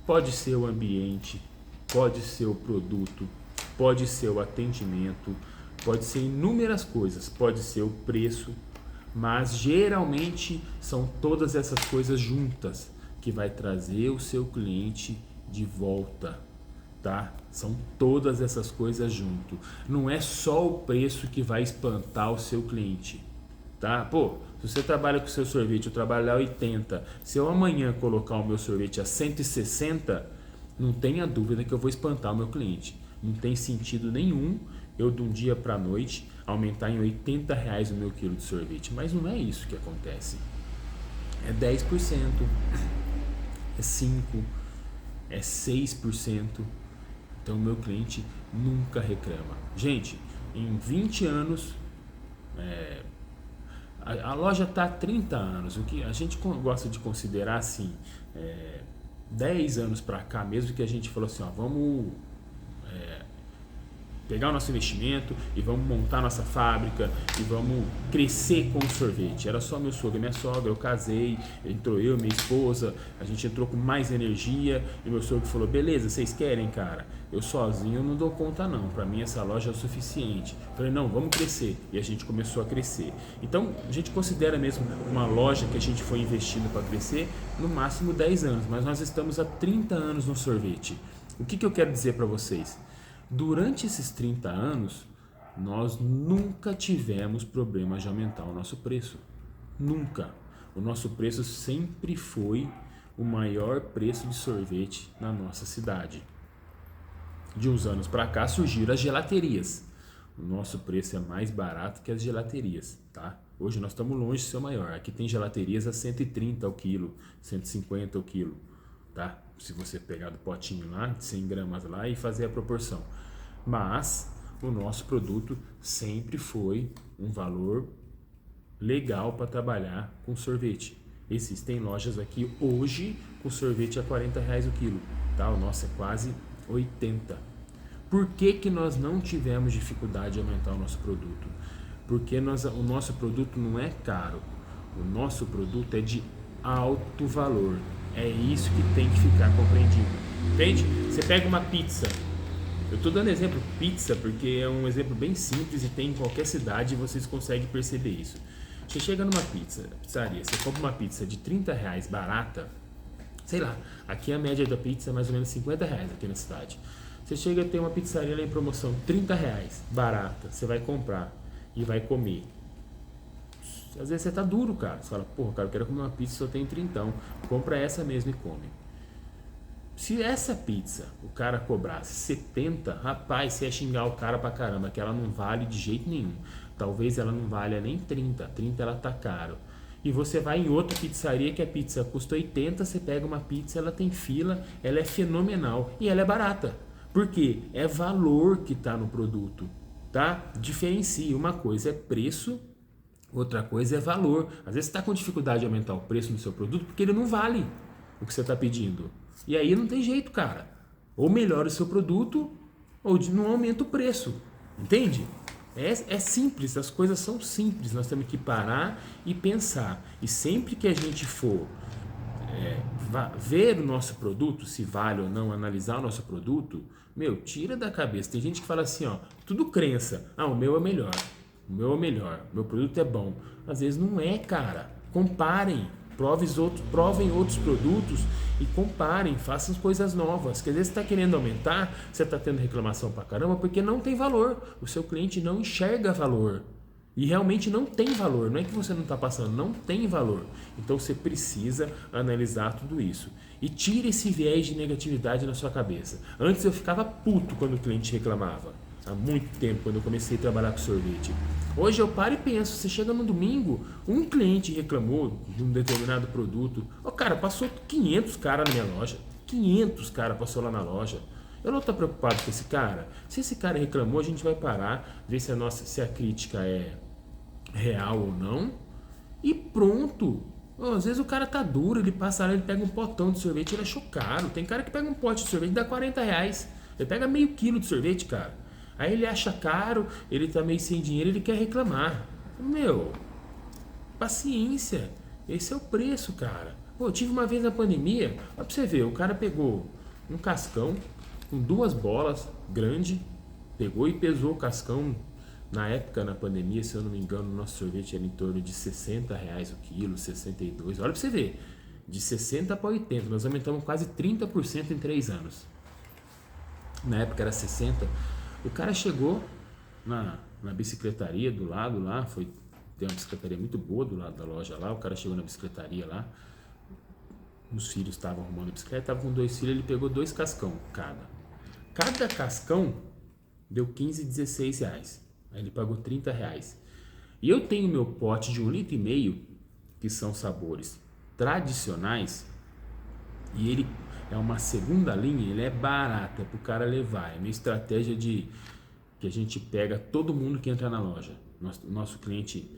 Pode ser o ambiente, pode ser o produto, pode ser o atendimento, pode ser inúmeras coisas, pode ser o preço, mas geralmente são todas essas coisas juntas que vai trazer o seu cliente de volta, tá? São todas essas coisas junto. Não é só o preço que vai espantar o seu cliente, tá? Pô, se você trabalha com o seu sorvete, eu trabalho a 80, se eu amanhã colocar o meu sorvete a 160, não tenha dúvida que eu vou espantar o meu cliente. Não tem sentido nenhum eu de um dia para a noite aumentar em R$80 o meu quilo de sorvete. Mas não é isso que acontece. É 10%, é 5%, é 6%. Então o meu cliente nunca reclama. Gente, em 20 anos, a loja está há 30 anos. O que a gente gosta de considerar assim, 10 anos para cá, mesmo que a gente falou assim, ó, vamos pegar o nosso investimento e vamos montar nossa fábrica e vamos crescer com o sorvete. Era só meu sogro e minha sogra, eu casei, entrou eu, minha esposa, a gente entrou com mais energia e meu sogro falou, beleza, vocês querem, cara? Eu sozinho não dou conta não, para mim essa loja é o suficiente. Falei, não, vamos crescer. E a gente começou a crescer. Então, a gente considera mesmo uma loja que a gente foi investindo para crescer no máximo 10 anos, mas nós estamos há 30 anos no sorvete. O que eu quero dizer para vocês? Durante esses 30 anos, nós nunca tivemos problema de aumentar o nosso preço. Nunca. O nosso preço sempre foi o maior preço de sorvete na nossa cidade. De uns anos para cá surgiram as gelaterias. O nosso preço é mais barato que as gelaterias, tá? Hoje nós estamos longe de ser o maior. Aqui tem gelaterias a 130 ao quilo, 150 ao quilo, tá? Se você pegar do potinho lá, de 100 gramas lá e fazer a proporção. Mas o nosso produto sempre foi um valor legal para trabalhar com sorvete. Existem lojas aqui hoje com sorvete a R$40 o quilo, tá? O nosso é quase 80. Por que nós não tivemos dificuldade de aumentar o nosso produto? Porque o nosso produto não é caro. O nosso produto é de alto valor. É isso que tem que ficar compreendido. Entende? Você pega uma pizza. Eu estou dando exemplo pizza porque é um exemplo bem simples e tem em qualquer cidade e vocês conseguem perceber isso. Você chega numa pizzaria, você compra uma pizza de R$30 barata, sei lá, aqui a média da pizza é mais ou menos R$50 aqui na cidade. Você chega e tem uma pizzaria lá em promoção, R$30 barata, você vai comprar e vai comer. Às vezes você tá duro, cara. Você fala, porra, cara, eu quero comer uma pizza, só tem 30. Compra essa mesmo e come. Se essa pizza o cara cobrasse 70, rapaz, você ia xingar o cara pra caramba, que ela não vale de jeito nenhum. Talvez ela não valha nem 30. 30 ela tá caro. E você vai em outra pizzaria que a pizza custa 80, você pega uma pizza, ela tem fila, ela é fenomenal e ela é barata. Por quê? É valor que tá no produto, tá? Diferencia. Uma coisa é preço, outra coisa é valor. Às vezes você está com dificuldade de aumentar o preço do seu produto porque ele não vale o que você está pedindo. E aí não tem jeito, cara. Ou melhora o seu produto ou não aumenta o preço. Entende? É simples, as coisas são simples. Nós temos que parar e pensar. E sempre que a gente for ver o nosso produto, se vale ou não, analisar o nosso produto, tira da cabeça. Tem gente que fala assim, ó, tudo crença. O meu é melhor. O meu é melhor. Meu produto é bom. Às vezes não é, cara. Comparem. Provem outros produtos e comparem, façam coisas novas. Porque às vezes você está querendo aumentar, você está tendo reclamação pra caramba, porque não tem valor. O seu cliente não enxerga valor. E realmente não tem valor, não é que você não está passando, não tem valor. Então você precisa analisar tudo isso. E tire esse viés de negatividade na sua cabeça. Antes eu ficava puto quando o cliente reclamava. Há muito tempo, quando eu comecei a trabalhar com sorvete. Hoje eu paro e penso, você chega no domingo, um cliente reclamou de um determinado produto. Cara, passou 500 caras na minha loja. 500 caras passou lá na loja. Eu não estou preocupado com esse cara. Se esse cara reclamou, a gente vai parar, ver se a crítica é real ou não, e pronto. Às vezes o cara tá duro, ele passa lá, ele pega um potão de sorvete, ele achou caro. Tem cara que pega um pote de sorvete e dá R$40. Ele pega meio quilo de sorvete, cara. Aí ele acha caro, ele tá meio sem dinheiro, ele quer reclamar. Paciência. Esse é o preço, cara. Eu tive uma vez na pandemia, ó, pra você ver, o cara pegou um cascão com 2 bolas grande, pegou e pesou o cascão. Na época, na pandemia, se eu não me engano, o nosso sorvete era em torno de R$60 o quilo, 62. Olha pra você ver, de 60 para 80, nós aumentamos quase 30% em 3 anos. Na época era 60. O cara chegou na bicicletaria do lado lá, tem uma bicicletaria muito boa do lado da loja lá, o cara chegou na bicicletaria lá, os filhos estavam arrumando a bicicleta, estava com 2 filhos, ele pegou 2 cascão cada cascão deu 15, 16 reais. Aí ele pagou R$30. E eu tenho meu pote de 1,5 litro, que são sabores tradicionais, e ele é uma segunda linha, ele é barato, é pro cara levar. É minha estratégia que a gente pega todo mundo que entra na loja. Nosso cliente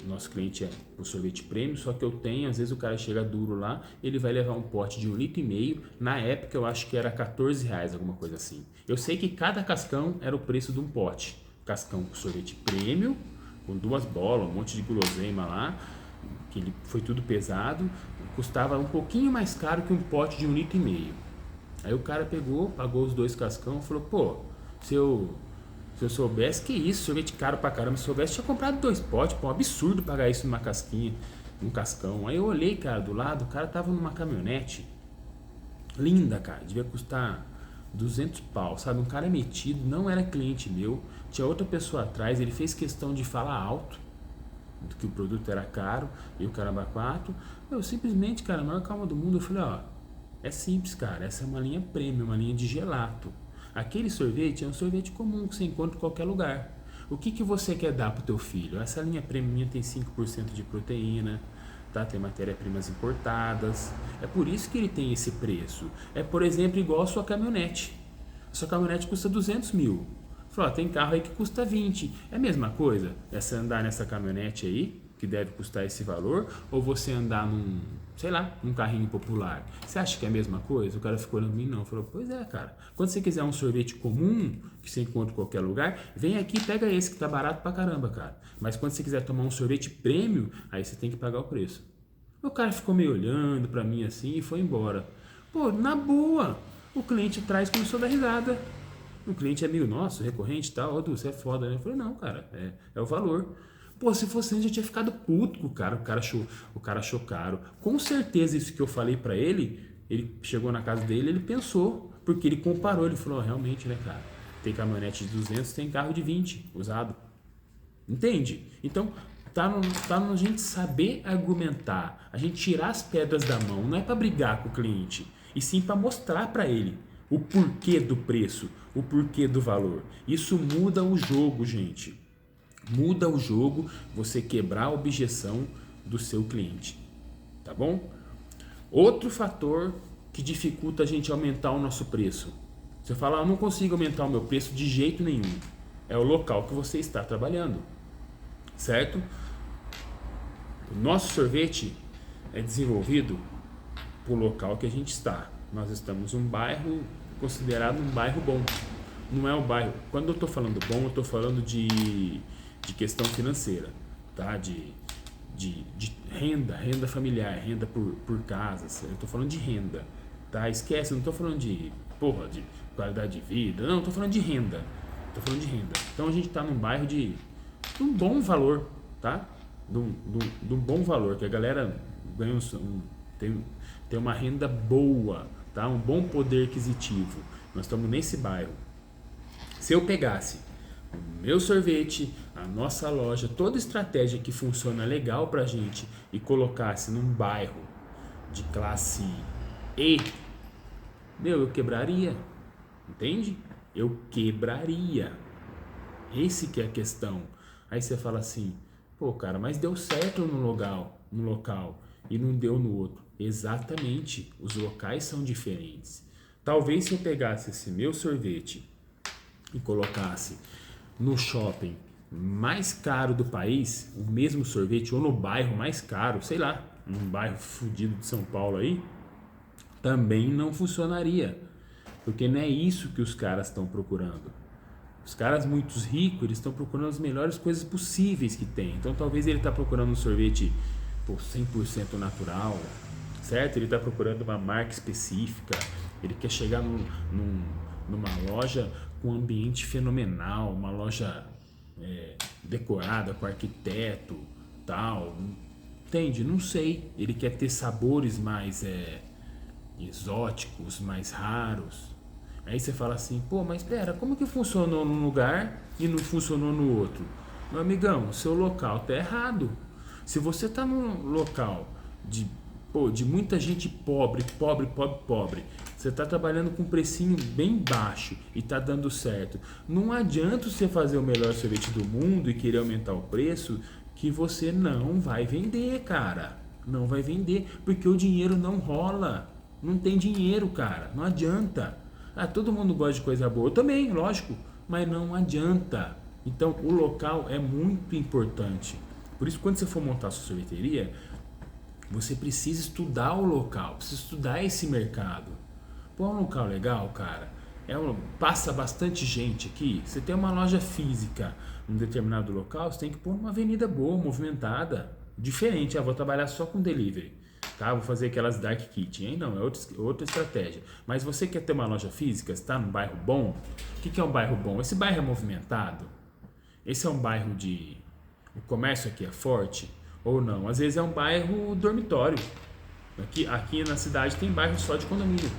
é o sorvete prêmio, só que eu tenho, às vezes o cara chega duro lá, ele vai levar um pote de 1,5 litro. Na época eu acho que era R$14, alguma coisa assim. Eu sei que cada cascão era o preço de um pote. Cascão com sorvete prêmio, com 2 bolas, um monte de guloseima lá, que ele foi tudo pesado, custava um pouquinho mais caro que um pote de 1,5 litro. Aí o cara pagou os 2 cascão e falou, pô, se eu soubesse, que isso, sorvete caro pra caramba, se eu soubesse, tinha comprado 2 potes, pô, um absurdo pagar isso numa casquinha, num cascão. Aí eu olhei, cara, do lado, o cara tava numa caminhonete, linda, cara, devia custar 200 pau, sabe? Um cara metido, não era cliente meu, tinha outra pessoa atrás, ele fez questão de falar alto, que o produto era caro, e o caramba 4. Eu simplesmente, cara, a maior calma do mundo, eu falei, ó, é simples, cara, essa é uma linha premium, uma linha de gelato. Aquele sorvete é um sorvete comum que você encontra em qualquer lugar. O que você quer dar pro teu filho? Essa linha premium tem 5% de proteína, tá? Tem matérias-primas importadas. É por isso que ele tem esse preço. É, por exemplo, igual a sua caminhonete. A sua caminhonete custa 200 mil. Falou, tem carro aí que custa 20. É a mesma coisa? É você andar nessa caminhonete aí, que deve custar esse valor, ou você andar num carrinho popular? Você acha que é a mesma coisa? O cara ficou olhando pra mim, não. Falou, pois é, cara. Quando você quiser um sorvete comum, que você encontra em qualquer lugar, vem aqui e pega esse, que tá barato pra caramba, cara. Mas quando você quiser tomar um sorvete prêmio, aí você tem que pagar o preço. O cara ficou meio olhando pra mim assim e foi embora. Pô, na boa, o cliente atrás começou a dar risada. O cliente é amigo nosso, recorrente e tal. Você é foda, né? Eu falei, não, cara, é o valor. Pô, se fosse antes, eu tinha ficado puto com o cara. O cara achou caro. Com certeza, isso que eu falei pra ele chegou na casa dele, ele pensou. Porque ele comparou, ele falou, realmente, né, cara? Tem caminhonete de 200, tem carro de 20, usado. Entende? Então, tá no gente saber argumentar. A gente tirar as pedras da mão. Não é pra brigar com o cliente. E sim pra mostrar pra ele o porquê do preço, o porquê do valor. Isso muda o jogo, gente. Muda o jogo você quebrar a objeção do seu cliente, tá bom? Outro fator que dificulta a gente aumentar o nosso preço. Você fala, eu não consigo aumentar o meu preço de jeito nenhum. É o local que você está trabalhando, certo? O nosso sorvete é desenvolvido para o local que a gente está. Nós estamos em um bairro considerado um bairro bom. Não é um bairro... Quando eu estou falando bom, eu estou falando de questão financeira, tá? De de renda familiar, renda por casas. Eu tô falando de renda, tá? Esquece, eu não tô falando de qualidade de vida, não, eu tô falando de renda. Então a gente tá num bairro de um bom valor, tá? De um bom valor, que a galera ganha tem uma renda boa, tá? Um bom poder aquisitivo. Nós estamos nesse bairro. Se eu pegasse o meu sorvete, a nossa loja, toda estratégia que funciona legal pra gente e colocasse num bairro de classe E, eu quebraria, entende? Eu quebraria. Esse que é a questão. Aí você fala assim, pô, cara, mas deu certo no local e não deu no outro. Exatamente, os locais são diferentes. Talvez se eu pegasse esse meu sorvete e colocasse no shopping mais caro do país, o mesmo sorvete, ou no bairro mais caro, sei lá, num bairro fudido de São Paulo aí, também não funcionaria, porque não é isso que os caras estão procurando. Os caras muito ricos, eles estão procurando as melhores coisas possíveis que tem. Então talvez ele está procurando um sorvete 100% natural, certo? Ele está procurando uma marca específica, ele quer chegar numa loja com um ambiente fenomenal, uma loja decorada com arquiteto, tal, entende? Não sei, ele quer ter sabores mais exóticos, mais raros. Aí você fala assim, pô, mas pera, como que funcionou num lugar e não funcionou no outro? Meu amigão, o seu local tá errado. Se você tá num local de muita gente pobre, você tá trabalhando com um precinho bem baixo e tá dando certo, não adianta você fazer o melhor sorvete do mundo e querer aumentar o preço, que você não vai vender, cara. Não vai vender, porque o dinheiro não rola. Não tem dinheiro, cara. Não adianta. Todo mundo gosta de coisa boa. Eu também, lógico. Mas não adianta. Então, o local é muito importante. Por isso, quando você for montar a sua sorveteria, você precisa estudar o local. Precisa estudar esse mercado. Pô, é um local legal, cara. Passa bastante gente aqui. Você tem uma loja física num determinado local, você tem que pôr uma avenida boa, movimentada. Diferente. Vou trabalhar só com delivery. Tá, vou fazer aquelas dark kitchen, hein? Não, é outra estratégia. Mas você quer ter uma loja física, está num bairro bom? O que é um bairro bom? Esse bairro é movimentado? Esse é um bairro o comércio aqui é forte? Ou não? Às vezes é um bairro dormitório. Aqui na cidade tem bairro só de condomínio.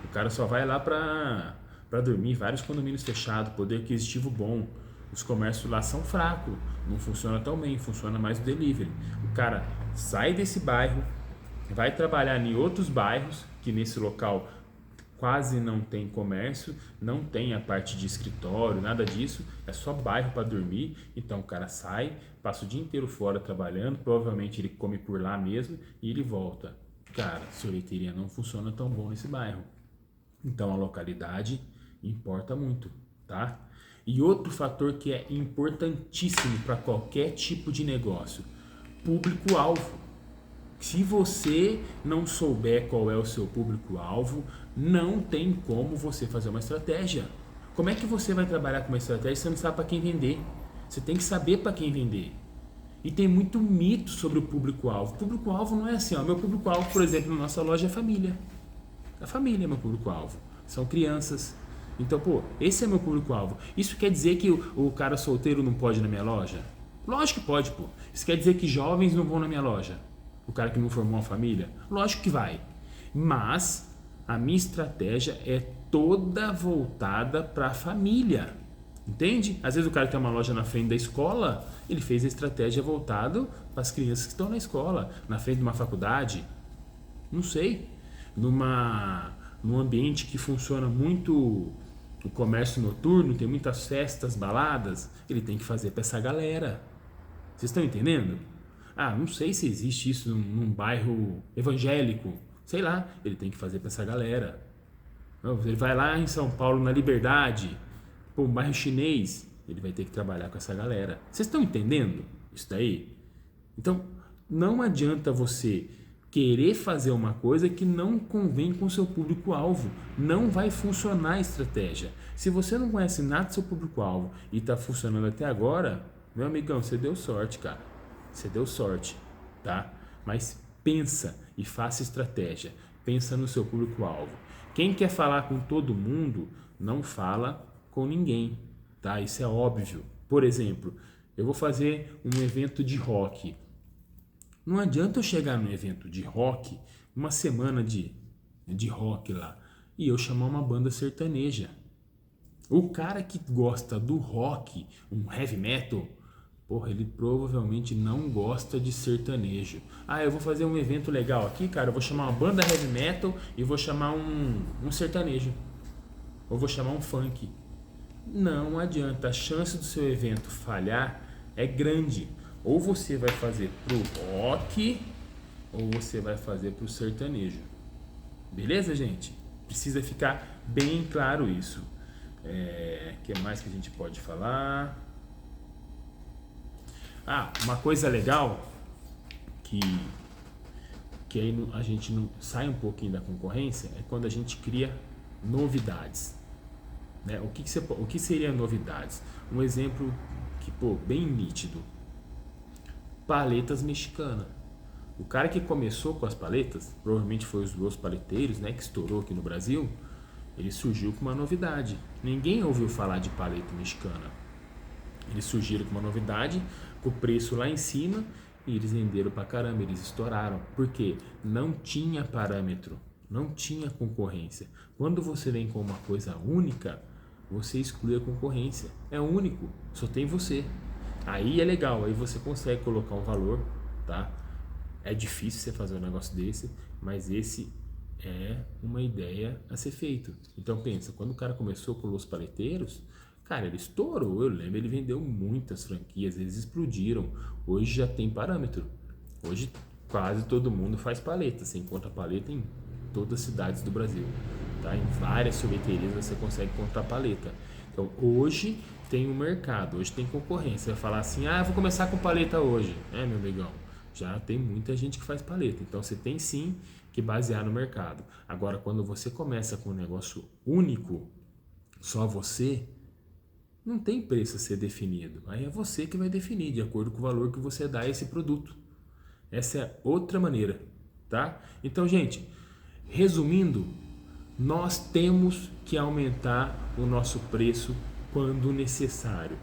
O cara só vai lá para dormir, vários condomínios fechados, poder aquisitivo bom. Os comércios lá são fracos, não funciona tão bem, funciona mais o delivery. O cara sai desse bairro, vai trabalhar em outros bairros, que nesse local quase não tem comércio, não tem a parte de escritório, nada disso, é só bairro para dormir. Então o cara sai, passa o dia inteiro fora trabalhando, provavelmente ele come por lá mesmo e ele volta. Cara, sorveteria não funciona tão bom nesse bairro. Então a localidade importa muito, tá? E outro fator que é importantíssimo para qualquer tipo de negócio, público-alvo. Se você não souber qual é o seu público-alvo, não tem como você fazer uma estratégia. Como é que você vai trabalhar com uma estratégia se você não sabe para quem vender? Você tem que saber para quem vender. E tem muito mito sobre o público-alvo. O público-alvo não é assim, meu público-alvo, por exemplo, na nossa loja é família. A família é meu público-alvo. São crianças. Então, esse é meu público-alvo. Isso quer dizer que o cara solteiro não pode ir na minha loja? Lógico que pode, Isso quer dizer que jovens não vão na minha loja? O cara que não formou uma família? Lógico que vai. Mas a minha estratégia é toda voltada para a família. Entende? Às vezes o cara tem uma loja na frente da escola, ele fez a estratégia voltada para as crianças que estão na escola, na frente de uma faculdade. Não sei. Num ambiente que funciona muito o comércio noturno, tem muitas festas, baladas, ele tem que fazer para essa galera. Vocês estão entendendo? Não sei se existe isso num bairro evangélico, sei lá, ele tem que fazer para essa galera. Ele vai lá em São Paulo, na Liberdade, um bairro chinês, ele vai ter que trabalhar com essa galera. Vocês estão entendendo isso daí? Então, não adianta você querer fazer uma coisa que não convém com o seu público-alvo. Não vai funcionar a estratégia. Se você não conhece nada do seu público-alvo e está funcionando até agora, meu amigão, você deu sorte, cara. Você deu sorte. tá? Mas pensa e faça estratégia. Pensa no seu público-alvo. Quem quer falar com todo mundo, não fala com ninguém, tá? Isso é óbvio. Por exemplo, eu vou fazer um evento de rock. Não adianta eu chegar no evento de rock, uma semana de rock lá, e eu chamar uma banda sertaneja. O cara que gosta do rock, um heavy metal, porra, ele provavelmente não gosta de sertanejo. Ah, eu vou fazer um evento legal aqui, cara, eu vou chamar uma banda heavy metal e vou chamar um sertanejo. Ou vou chamar um funk. Não adianta, a chance do seu evento falhar é grande. Ou você vai fazer pro rock, ou você vai fazer pro sertanejo. Beleza, gente? Precisa ficar bem claro isso. Que mais que a gente pode falar? Uma coisa legal que aí a gente não sai um pouquinho da concorrência é quando a gente cria novidades. Né? O que seria novidades? Um exemplo que, bem nítido. Paletas mexicanas. O cara que começou com as paletas, provavelmente foi os Los Paleteiros, né, que estourou aqui no Brasil, ele surgiu com uma novidade. Ninguém ouviu falar de paleta mexicana. Eles surgiram com uma novidade, com o preço lá em cima, e eles venderam pra caramba, eles estouraram. Por quê? Não tinha parâmetro, não tinha concorrência. Quando você vem com uma coisa única, você exclui a concorrência. É único, só tem você. Aí é legal, aí você consegue colocar um valor, tá? É difícil você fazer um negócio desse, mas esse é uma ideia a ser feito. Então pensa, quando o cara começou com Los Paleteiros, cara, ele estourou, eu lembro, ele vendeu muitas franquias, eles explodiram. Hoje já tem parâmetro. Hoje quase todo mundo faz paleta, você encontra paleta em todas as cidades do Brasil, tá? Em várias sorveterias você consegue encontrar paleta. Então hoje tem um mercado, hoje tem concorrência. Você vai falar assim, eu vou começar com paleta hoje. Meu amigão, já tem muita gente que faz paleta. Então você tem sim que basear no mercado. Agora, quando você começa com um negócio único, só você, não tem preço a ser definido. Aí é você que vai definir, de acordo com o valor que você dá a esse produto. Essa é outra maneira, tá? Então, gente, resumindo, nós temos que aumentar o nosso preço quando necessário.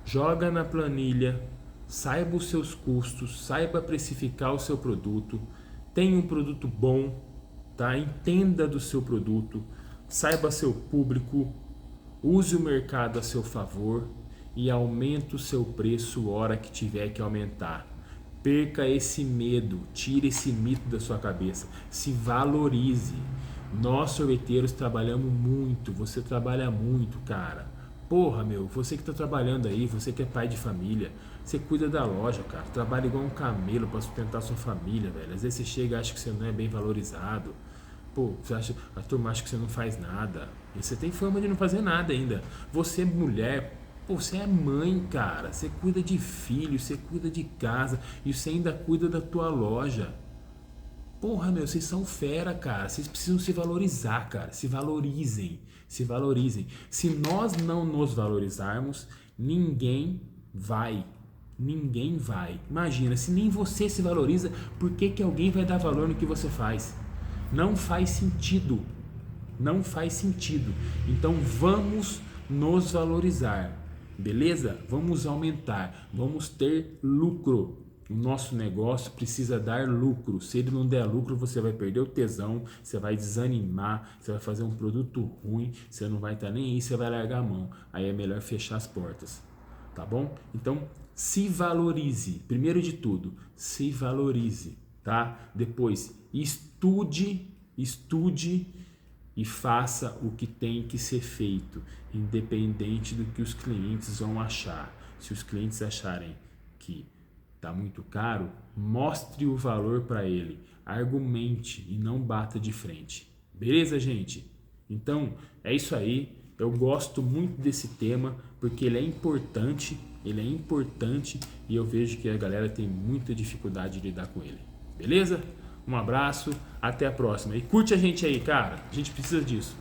Joga na planilha, saiba os seus custos, saiba precificar o seu produto, tenha um produto bom, tá? Entenda do seu produto, saiba seu público, use o mercado a seu favor e aumente o seu preço hora que tiver que aumentar. Perca esse medo, tire esse mito da sua cabeça, se valorize. Nós sorveteiros trabalhamos muito, você trabalha muito, cara. Porra, meu, você que tá trabalhando aí, você que é pai de família, você cuida da loja, cara. Trabalha igual um camelo pra sustentar sua família, velho. Às vezes você chega e acha que você não é bem valorizado. A turma acha que você não faz nada. E você tem fama de não fazer nada ainda. Você é mulher, você é mãe, cara. Você cuida de filho, você cuida de casa e você ainda cuida da tua loja. Porra, meu, vocês são fera, cara. Vocês precisam se valorizar, cara. Se valorizem. Se valorizem. Se nós não nos valorizarmos, ninguém vai. Ninguém vai. Imagina, se nem você se valoriza, por que alguém vai dar valor no que você faz? Não faz sentido. Não faz sentido. Então vamos nos valorizar. Beleza? Vamos aumentar. Vamos ter lucro. O nosso negócio precisa dar lucro. Se ele não der lucro, você vai perder o tesão, você vai desanimar, você vai fazer um produto ruim, você não vai estar nem aí, você vai largar a mão. Aí é melhor fechar as portas, tá bom? Então, se valorize. Primeiro de tudo, se valorize, tá? Depois, estude e faça o que tem que ser feito, independente do que os clientes vão achar. Se os clientes acharem que está muito caro, mostre o valor para ele, argumente e não bata de frente. Beleza, gente? Então, é isso aí. Eu gosto muito desse tema porque ele é importante e eu vejo que a galera tem muita dificuldade de lidar com ele. Beleza? Um abraço, até a próxima. E curte a gente aí, cara. A gente precisa disso.